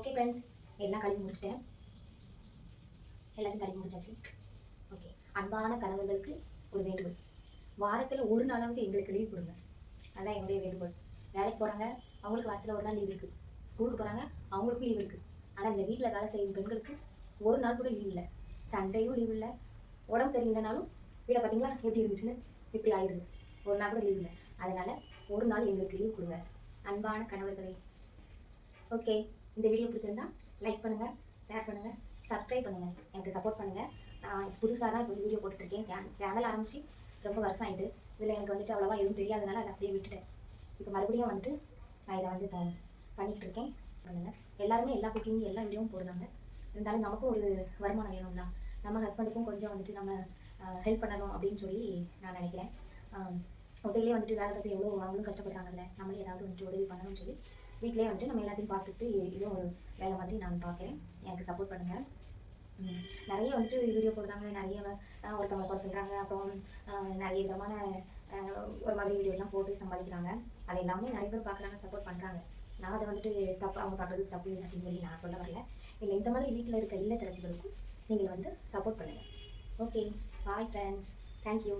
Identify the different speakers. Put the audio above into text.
Speaker 1: Okay friends, எல்லாம் கழுவி முடிச்சிட்டேன். எல்லாத்தையும் கழுவி முடிச்சாச்சு. ஓகே, அன்பான கணவர்களுக்கு ஒரு வேண்டுகோள். வாரத்தில் ஒரு நாளாவது எங்களுக்கு லீவ் கொடுங்க. அதுதான் என்னுடைய வேண்டுகோள். வேலைக்கு போகிறாங்க, அவங்களுக்கு வாரத்தில் ஒரு நாள் லீவ் இருக்குது. ஸ்கூலுக்கு போகிறாங்க, அவங்களுக்கும் லீவ் இருக்குது. ஆனால் இந்த வீட்டில் வேலை செய்யும் பெண்களுக்கு ஒரு நாள் கூட லீவ் இல்லை. சண்டேயும் லீவ் இல்லை. உடம்பு சரியில்லைனாலும் வீடை பார்த்தீங்களா எப்படி இருந்துச்சுன்னு இப்படி ஆயிடுது. ஒரு நாள் கூட லீவ் இல்லை. அதனால் ஒரு நாள் எங்களுக்கு லீவ் கொடுங்க அன்பான கணவர்களே. ஓகே, இந்த வீடியோ பிடிச்சிருந்தா லைக் பண்ணுங்கள், ஷேர் பண்ணுங்கள், சப்ஸ்கிரைப் பண்ணுங்கள், எனக்கு சப்போர்ட் பண்ணுங்கள். நான் புதுசாக தான் இப்போ வீடியோ போட்டுட்ருக்கேன். சேனல் ஆரம்பித்து ரொம்ப வருஷம் ஆகிட்டு. இதில் எனக்கு வந்துட்டு அவ்வளோவா எதுவும் தெரியாதனால அதை அப்படியே விட்டுட்டேன். இப்போ மறுபடியும் வந்துட்டு நான் இதை வந்து இப்போ பண்ணிக்கிட்டு இருக்கேன். பண்ணுங்கள். எல்லாருமே எல்லா குக்கிங் எல்லா வீடியோவும் போடுறாங்க. இருந்தாலும் நமக்கும் ஒரு வருமானம் வேணும்ல. நம்ம ஹஸ்பண்டுக்கும் கொஞ்சம் வந்துட்டு நம்ம ஹெல்ப் பண்ணணும் அப்படின்னு சொல்லி நான் நினைக்கிறேன். ஒத்தையிலே வந்துட்டு வேலை பார்த்து எவ்வளோ அவங்களும் கஷ்டப்படுறாங்கல்ல, நம்மளே ஏதாவது வந்துட்டு உதவி பண்ணணும்னு சொல்லி வீட்டிலே வந்துட்டு நம்ம எல்லாத்தையும் பார்த்துட்டு இதுவும் ஒரு வேலை மாதிரி நான் பார்க்குறேன். எனக்கு சப்போர்ட் பண்ணுங்கள். நிறைய வந்துட்டு வீடியோ போடுறாங்க, நிறைய ஒருத்தவங்க கூட சொல்கிறாங்க. அப்புறம் நிறைய விதமான ஒரு மாதிரி வீடியோலாம் போட்டு சம்பாதிக்கிறாங்க. அது எல்லாமே நிறைய பேர் பார்க்குறாங்க, சப்போர்ட் பண்ணுறாங்க. நான் அதை வந்துட்டு தப்பு, அவங்க பார்க்குறது தப்பு அப்படின்னு சொல்லி நான் சொல்ல வரல. இல்லை, இந்த மாதிரி வீட்டில் இருக்க இல்லத்தரசிகளுக்கும் நீங்கள் வந்து சப்போர்ட் பண்ணுங்கள். Okay, bye friends, thank you.